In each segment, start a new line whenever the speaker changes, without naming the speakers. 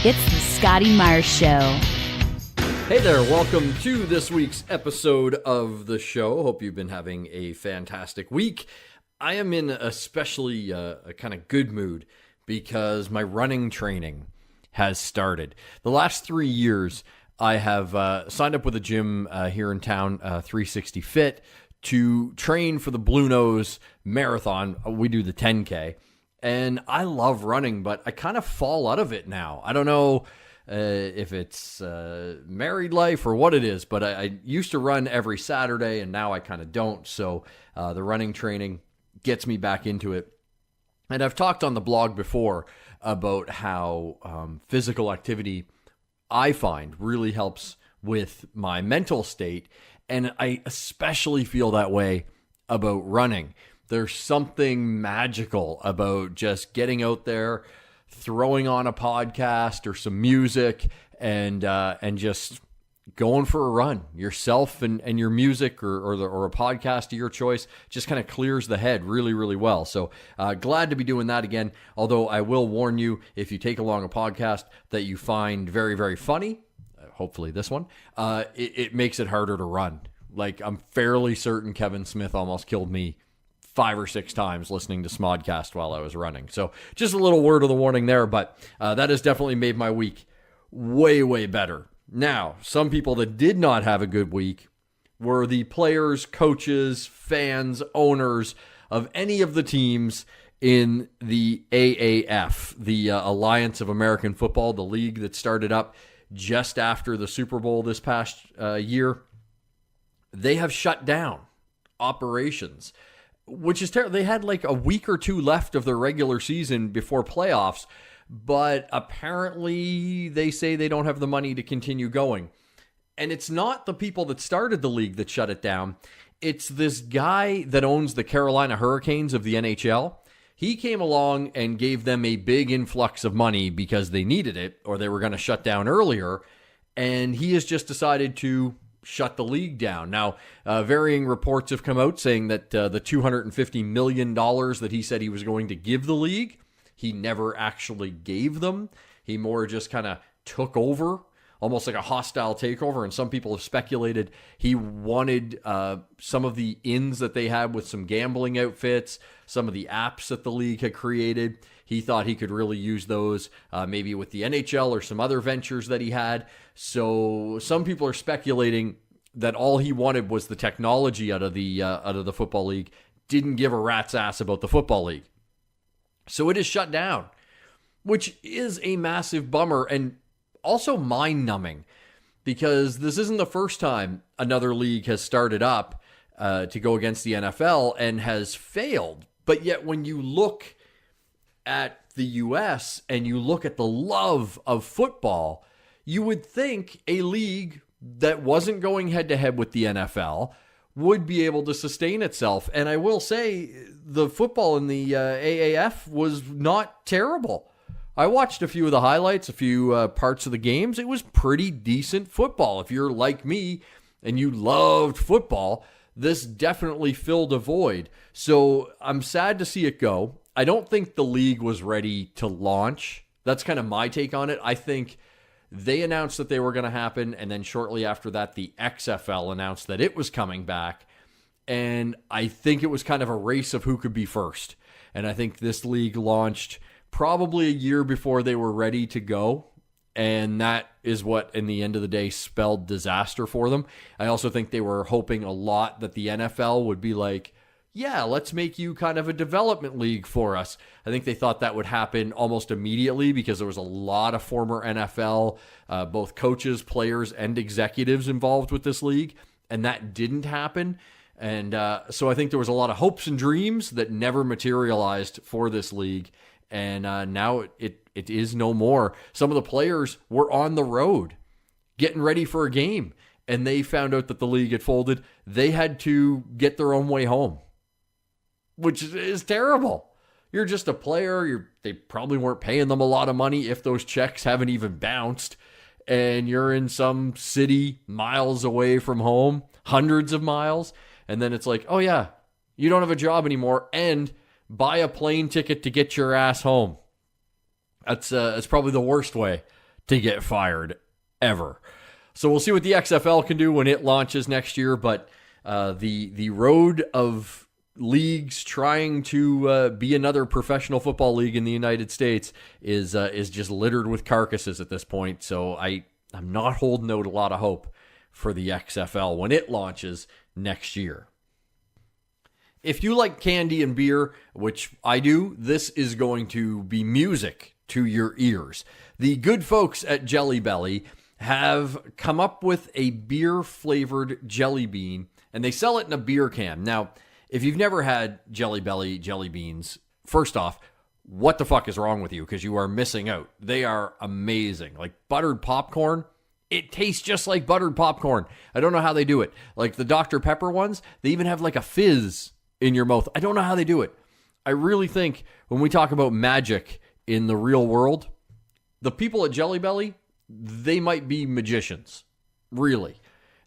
It's the Scotty Myers Show.
Hey there, welcome to this week's episode of the show. Hope you've been having a fantastic week. I am in especially a kind of good mood because my running training has started. The last 3 years, I have signed up with a gym here in town, 360 Fit, to train for the Blue Nose Marathon. We do the 10K. And I love running, but I kind of fall out of it now. I don't know if it's married life or what it is, but I used to run every Saturday, and now I kind of don't. So the running training gets me back into it. And I've talked on the blog before about how physical activity, I find, really helps with my mental state. And I especially feel that way about running. There's something magical about just getting out there, throwing on a podcast or some music, and just going for a run. Yourself and your music or a podcast of your choice just kind of clears the head really, really well. So glad to be doing that again. Although I will warn you, if you take along a podcast that you find very, very funny, hopefully this one, it makes it harder to run. Like, I'm fairly certain Kevin Smith almost killed me 5 or 6 times listening to Smodcast while I was running. So just a little word of the warning there, but that has definitely made my week way, way better. Now, some people that did not have a good week were the players, coaches, fans, owners of any of the teams in the AAF, the Alliance of American Football, the league that started up just after the Super Bowl this past year. They have shut down operations, which is terrible. They had like a week or two left of their regular season before playoffs, but apparently they say they don't have the money to continue going. And it's not the people that started the league that shut it down. It's this guy that owns the Carolina Hurricanes of the NHL. He came along and gave them a big influx of money because they needed it, or they were going to shut down earlier. And he has just decided to shut the league down. Now, varying reports have come out saying that the $250 million that he said he was going to give the league, he never actually gave them. He more just kind of took over, almost like a hostile takeover. And some people have speculated he wanted some of the ins that they had with some gambling outfits, some of the apps that the league had created. He thought he could really use those maybe with the NHL or some other ventures that he had. So some people are speculating that all he wanted was the technology out of the football league, didn't give a rat's ass about the football league. So it is shut down, which is a massive bummer and also mind-numbing, because this isn't the first time another league has started up to go against the NFL and has failed. But yet when you look at the U.S. and you look at the love of football, you would think a league that wasn't going head-to-head with the NFL would be able to sustain itself. And I will say the football in the AAF was not terrible. I watched a few of the highlights, a few parts of the games. It was pretty decent football. If you're like me and you loved football, this definitely filled a void. So I'm sad to see it go. I don't think the league was ready to launch. That's kind of my take on it. I think they announced that they were going to happen, and then shortly after that, the XFL announced that it was coming back. And I think it was kind of a race of who could be first. And I think this league launched probably a year before they were ready to go. And that is what, in the end of the day, spelled disaster for them. I also think they were hoping a lot that the NFL would be like, yeah, let's make you kind of a development league for us. I think they thought that would happen almost immediately because there was a lot of former NFL, both coaches, players, and executives involved with this league, and that didn't happen. And so I think there was a lot of hopes and dreams that never materialized for this league, and now it is no more. Some of the players were on the road getting ready for a game, and they found out that the league had folded. They had to get their own way home, which is terrible. You're just a player. They probably weren't paying them a lot of money if those checks haven't even bounced. And you're in some city miles away from home, hundreds of miles. And then it's like, oh yeah, you don't have a job anymore, and buy a plane ticket to get your ass home. That's probably the worst way to get fired ever. So we'll see what the XFL can do when it launches next year, but the road of leagues trying to be another professional football league in the United States is just littered with carcasses at this point. So I'm not holding out a lot of hope for the XFL when it launches next year. If you like candy and beer, which I do, this is going to be music to your ears. The good folks at Jelly Belly have come up with a beer-flavored jelly bean, and they sell it in a beer can. Now, if you've never had Jelly Belly jelly beans, first off, what the fuck is wrong with you? Because you are missing out. They are amazing. Like buttered popcorn, it tastes just like buttered popcorn. I don't know how they do it. Like the Dr. Pepper ones, they even have like a fizz in your mouth. I don't know how they do it. I really think when we talk about magic in the real world, the people at Jelly Belly, they might be magicians. Really.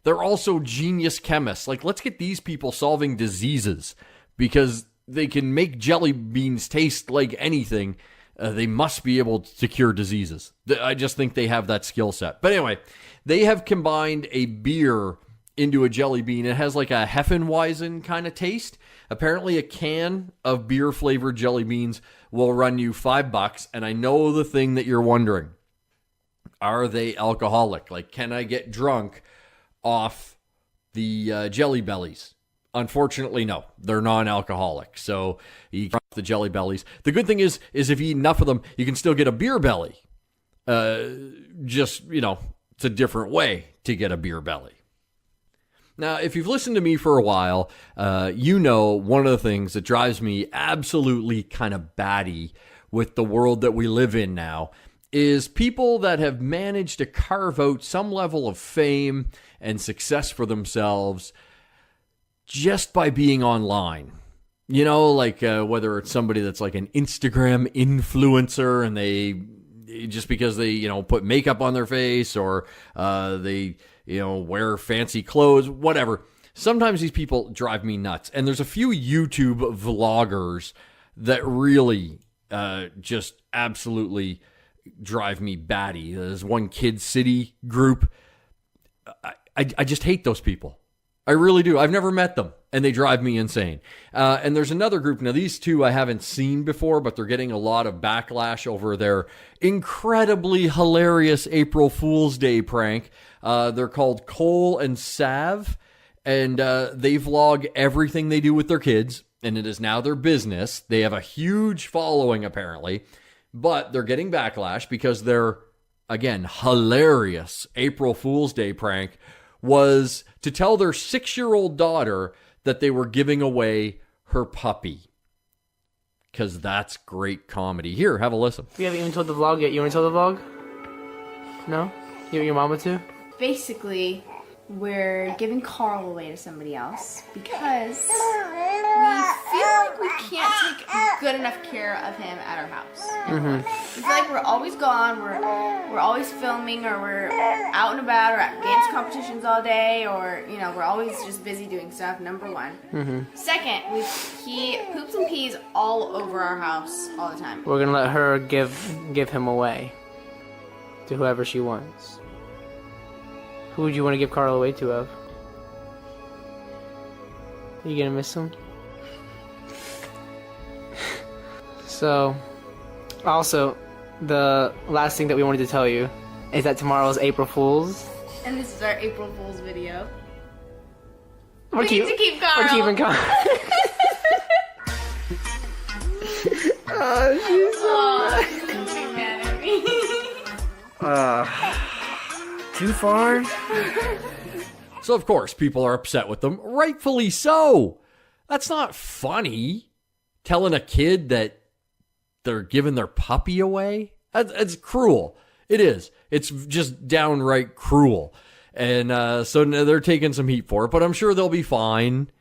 They're also genius chemists. Like, let's get these people solving diseases because they can make jelly beans taste like anything. They must be able to cure diseases. I just think they have that skill set. But anyway, they have combined a beer into a jelly bean. It has like a Hefeweizen kind of taste. Apparently a can of beer flavored jelly beans will run you $5. And I know the thing that you're wondering, are they alcoholic? Like, can I get drunk off the Jelly Bellies? Unfortunately, no. They're non-alcoholic. So you can the Jelly Bellies. The good thing is if you eat enough of them, you can still get a beer belly. Just, it's a different way to get a beer belly. Now, if you've listened to me for a while, you know one of the things that drives me absolutely kind of batty with the world that we live in now is people that have managed to carve out some level of fame and success for themselves just by being online. Whether it's somebody that's like an Instagram influencer and they, just because they, put makeup on their face or they, wear fancy clothes, whatever. Sometimes these people drive me nuts. And there's a few YouTube vloggers that really just absolutely drive me batty. There's one Kid City group. I just hate those people. I really do. I've never met them, and they drive me insane. And there's another group. Now, these two I haven't seen before, but they're getting a lot of backlash over their incredibly hilarious April Fool's Day prank. They're called Cole and Sav, and they vlog everything they do with their kids, and it is now their business. They have a huge following, apparently, but they're getting backlash because their, again, hilarious April Fool's Day prank was to tell their 6-year-old daughter that they were giving away her puppy. Because that's great comedy. Here, have a listen.
You haven't even told the vlog yet. You want to tell the vlog? No? You want your mama to?
Basically, we're giving Carl away to somebody else because we feel like we can't take good enough care of him at our house. Mm-hmm. We feel like we're always gone, we're always filming, or we're out and about, or at dance competitions all day, or we're always just busy doing stuff. Number one. Mm-hmm. Second, he poops and pees all over our house all the time.
We're gonna let her give him away to whoever she wants. Who would you want to give Carl away to, Ev? Are you gonna miss him? So, also, the last thing that we wanted to tell you is that tomorrow is April Fool's.
And this is our April Fool's video.
We need to keep Carl. We're keeping Carl. Oh, she's so
mad at me.
Too far?
So, of course, people are upset with them. Rightfully so. That's not funny. Telling a kid that they're giving their puppy away? That's cruel. It is. It's just downright cruel. And so they're taking some heat for it, but I'm sure they'll be fine.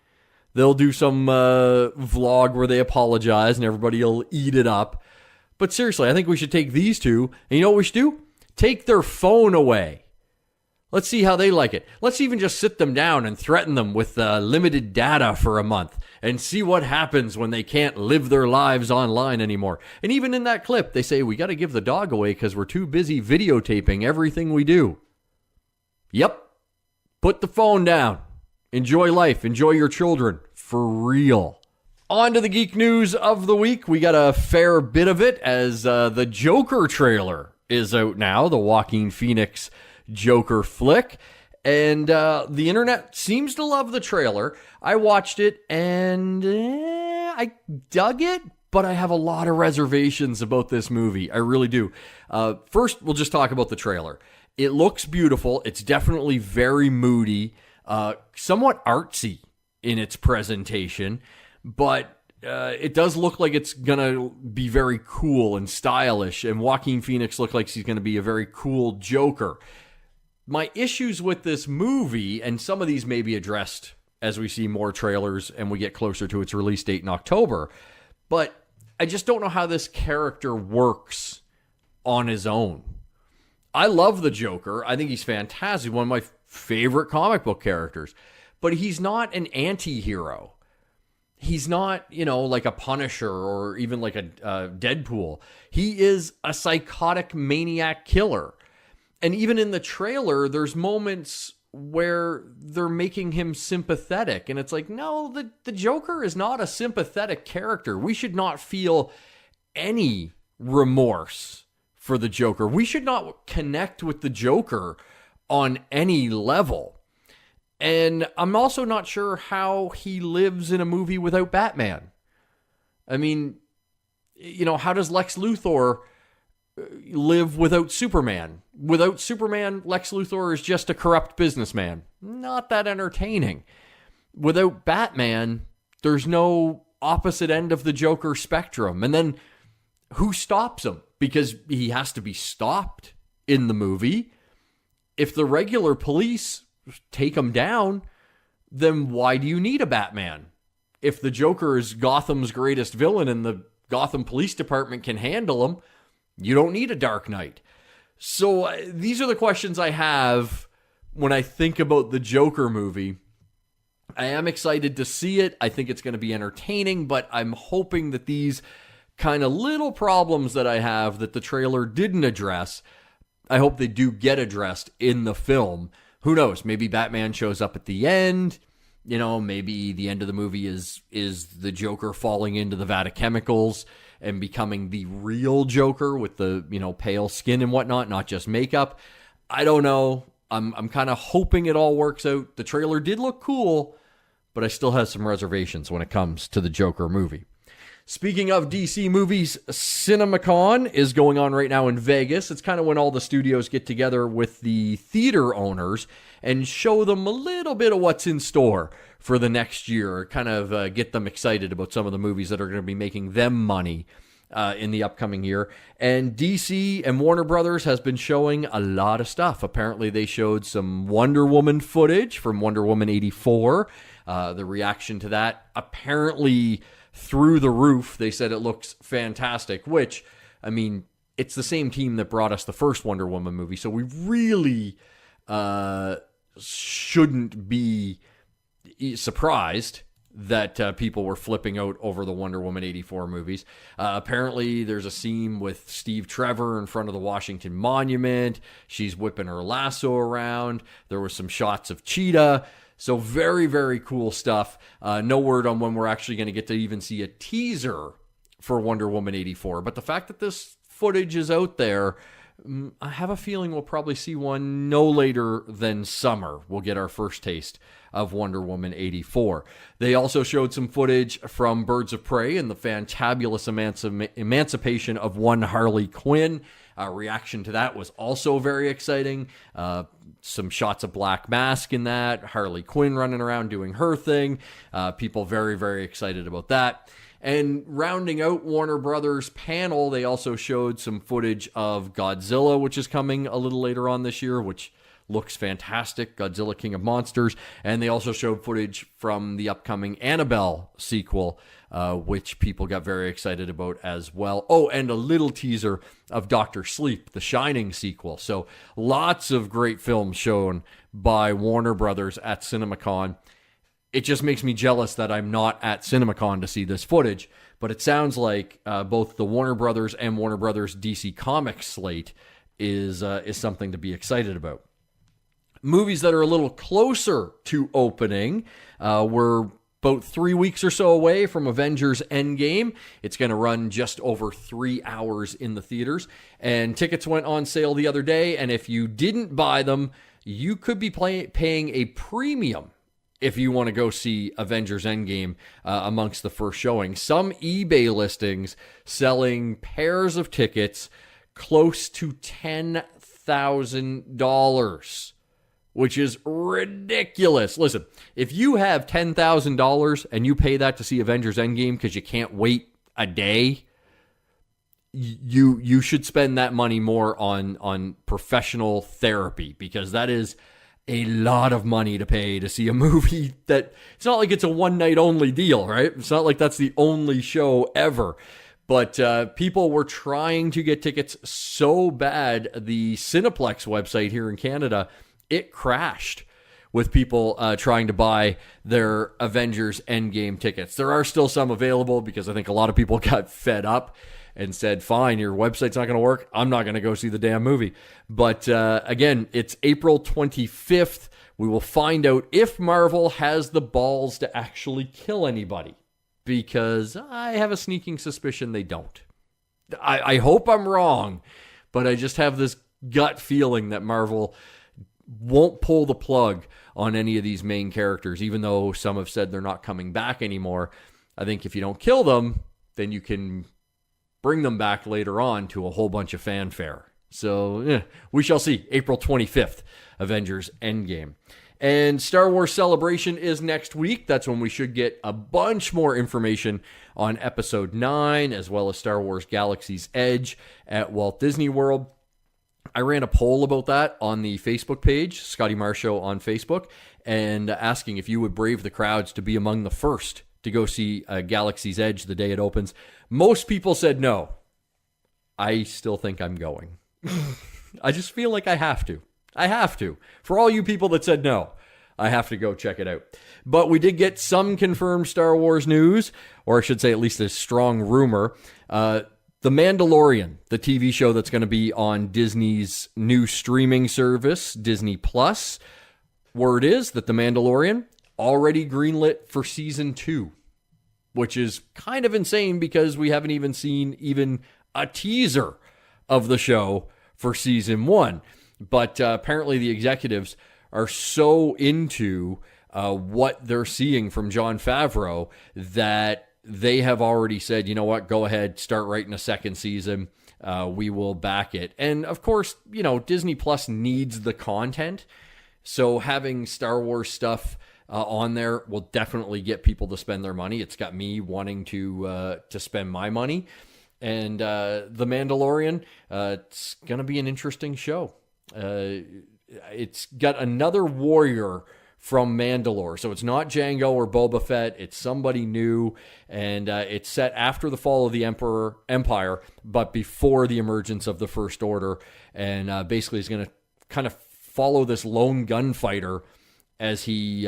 They'll do some vlog where they apologize and everybody will eat it up. But seriously, I think we should take these two, and you know what we should do? Take their phone away. Let's see how they like it. Let's even just sit them down and threaten them with limited data for a month and see what happens when they can't live their lives online anymore. And even in that clip, they say, we got to give the dog away because we're too busy videotaping everything we do. Yep. Put the phone down. Enjoy life. Enjoy your children. For real. On to the geek news of the week. We got a fair bit of it as the Joker trailer is out now. The Joaquin Phoenix Joker flick. And the internet seems to love the trailer. I watched it and I dug it, but I have a lot of reservations about this movie. I really do. First, we'll just talk about the trailer. It looks beautiful. It's definitely very moody, somewhat artsy in its presentation, but it does look like it's going to be very cool and stylish, and Joaquin Phoenix looks like he's going to be a very cool Joker. My issues with this movie, and some of these may be addressed as we see more trailers and we get closer to its release date in October, but I just don't know how this character works on his own. I love the Joker. I think he's fantastic. One of my favorite comic book characters. But he's not an anti-hero. He's not, like a Punisher or even like a Deadpool. He is a psychotic maniac killer. And even in the trailer, there's moments where they're making him sympathetic. And it's like, no, the Joker is not a sympathetic character. We should not feel any remorse for the Joker. We should not connect with the Joker on any level. And I'm also not sure how he lives in a movie without Batman. I mean, how does Lex Luthor live without Superman? Without Superman, Lex Luthor is just a corrupt businessman. Not that entertaining. Without Batman, there's no opposite end of the Joker spectrum. And then who stops him? Because he has to be stopped in the movie. If the regular police take him down, then why do you need a Batman? If the Joker is Gotham's greatest villain and the Gotham Police Department can handle him, you don't need a Dark Knight. So these are the questions I have when I think about the Joker movie. I am excited to see it. I think it's going to be entertaining, but I'm hoping that these kind of little problems that I have that the trailer didn't address, I hope they do get addressed in the film. Who knows? Maybe Batman shows up at the end. Maybe the end of the movie is the Joker falling into the vat of chemicals and becoming the real Joker with the, pale skin and whatnot, not just makeup. I don't know. I'm kind of hoping it all works out. The trailer did look cool, but I still have some reservations when it comes to the Joker movie. Speaking of DC movies, CinemaCon is going on right now in Vegas. It's kind of when all the studios get together with the theater owners and show them a little bit of what's in store for the next year, kind of get them excited about some of the movies that are going to be making them money in the upcoming year. And DC and Warner Brothers has been showing a lot of stuff. Apparently they showed some Wonder Woman footage from Wonder Woman 84. The reaction to that apparently through the roof. They said it looks fantastic, which, I mean, it's the same team that brought us the first Wonder Woman movie, so we really shouldn't be surprised that people were flipping out over the Wonder Woman 84 movies. Apparently, there's a scene with Steve Trevor in front of the Washington Monument. She's whipping her lasso around. There were some shots of Cheetah. So very, very cool stuff. No word on when we're actually going to get to even see a teaser for Wonder Woman 84. But the fact that this footage is out there, I have a feeling we'll probably see one no later than summer. We'll get our first taste of Wonder Woman 84. They also showed some footage from Birds of Prey and the fantabulous emancipation of one Harley Quinn. Reaction to that was also very exciting. Some shots of Black Mask in that. Harley Quinn running around doing her thing. People very, very excited about that. And rounding out Warner Brothers' panel, they also showed some footage of Godzilla, which is coming a little later on this year, which looks fantastic, Godzilla King of Monsters, and they also showed footage from the upcoming Annabelle sequel, which people got very excited about as well. Oh, and a little teaser of Dr. Sleep, the Shining sequel. So lots of great films shown by Warner Brothers at CinemaCon. It just makes me jealous that I'm not at CinemaCon to see this footage, but it sounds like both the Warner Brothers and Warner Brothers DC Comics slate is something to be excited about. Movies that are a little closer to opening, we're about 3 weeks or so away from Avengers Endgame. It's going to run just over 3 hours in the theaters, and tickets went on sale the other day, and if you didn't buy them, you could be paying a premium if you want to go see Avengers Endgame amongst the first showing. Some eBay listings selling pairs of tickets close to $10,000, which is ridiculous. Listen, if you have $10,000 and you pay that to see Avengers Endgame because you can't wait a day, you should spend that money more on professional therapy, because that is a lot of money to pay to see a movie that, it's not like it's a one night only deal, right? It's not like that's the only show ever. But people were trying to get tickets so bad, the Cineplex website here in Canada, it crashed with people trying to buy their Avengers Endgame tickets. There are still some available, because I think a lot of people got fed up and said, fine, your website's not going to work, I'm not going to go see the damn movie. But again, it's April 25th. We will find out if Marvel has the balls to actually kill anybody, because I have a sneaking suspicion they don't. I hope I'm wrong, but I just have this gut feeling that Marvel won't pull the plug on any of these main characters, even though some have said they're not coming back anymore. I think if you don't kill them, then you can bring them back later on to a whole bunch of fanfare. So we shall see. April 25th, Avengers Endgame. And Star Wars Celebration is next week. That's when we should get a bunch more information on Episode 9, as well as Star Wars Galaxy's Edge at Walt Disney World. I ran a poll about that on the Facebook page, Scotty Marr Show on Facebook, and asking if you would brave the crowds to be among the first to go see Galaxy's Edge the day it opens. Most people said no. I still think I'm going. I just feel like I have to. I have to. For all you people that said no, I have to go check it out. But we did get some confirmed Star Wars news, or I should say at least a strong rumor. The Mandalorian, the TV show that's going to be on Disney's new streaming service, Disney Plus. Word is that The Mandalorian already greenlit for season 2, which is kind of insane because we haven't even seen even a teaser of the show for season 1. But apparently the executives are so into what they're seeing from Jon Favreau that they have already said, you know what, go ahead, start writing a second season. We will back it. And of course, you know, Disney Plus needs the content. So having Star Wars stuff on there will definitely get people to spend their money. It's got me wanting to spend my money. And The Mandalorian, it's going to be an interesting show. It's got another warrior from Mandalore. So it's not Jango or Boba Fett. It's somebody new. And it's set after the fall of the Empire, but before the emergence of the First Order. And basically is going to kind of follow this lone gunfighter as he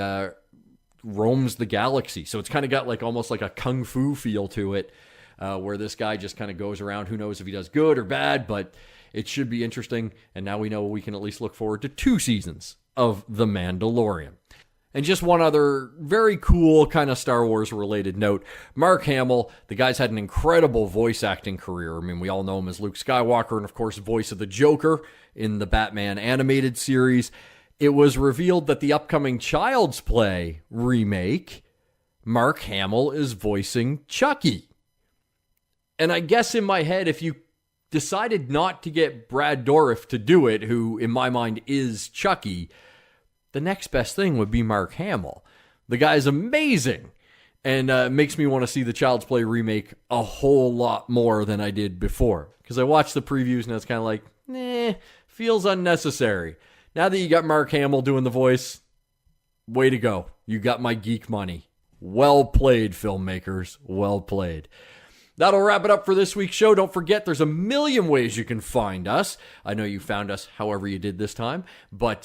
roams the galaxy. So it's kind of got like almost like a kung fu feel to it, where this guy just kind of goes around. Who knows if he does good or bad, but it should be interesting. And now we know we can at least look forward to 2 seasons of The Mandalorian. And just one other very cool kind of Star Wars related note. Mark Hamill, the guy's had an incredible voice acting career. I mean, we all know him as Luke Skywalker and, of course, voice of the Joker in the Batman animated series. It was revealed that the upcoming Child's Play remake, Mark Hamill is voicing Chucky. And I guess in my head, if you decided not to get Brad Dourif to do it, who in my mind is Chucky, the next best thing would be Mark Hamill. The guy's amazing and makes me want to see the Child's Play remake a whole lot more than I did before. Because I watched the previews and it's kind of like, feels unnecessary Now that you got Mark Hamill doing the voice, way to go. You got my geek money. Well played, filmmakers. Well played. That'll wrap it up for this week's show. Don't forget, there's a million ways you can find us. I know you found us however you did this time, but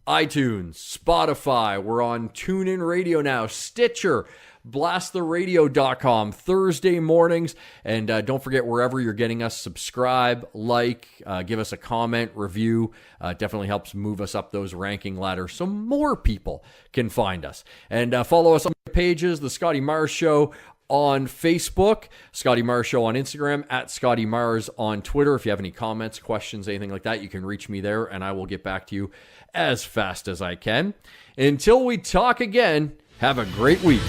iTunes, Spotify, we're on TuneIn Radio now, Stitcher, blasttheradio.com Thursday mornings. And don't forget, wherever you're getting us, subscribe, like, give us a comment, review. Definitely helps move us up those ranking ladders so more people can find us. And follow us on the pages, The Scotty Mars Show on Facebook, Scotty Mars Show on Instagram, at Scotty Mars on Twitter. If you have any comments, questions, anything like that, you can reach me there, and I will get back to you as fast as I can. Until we talk again, have a great week.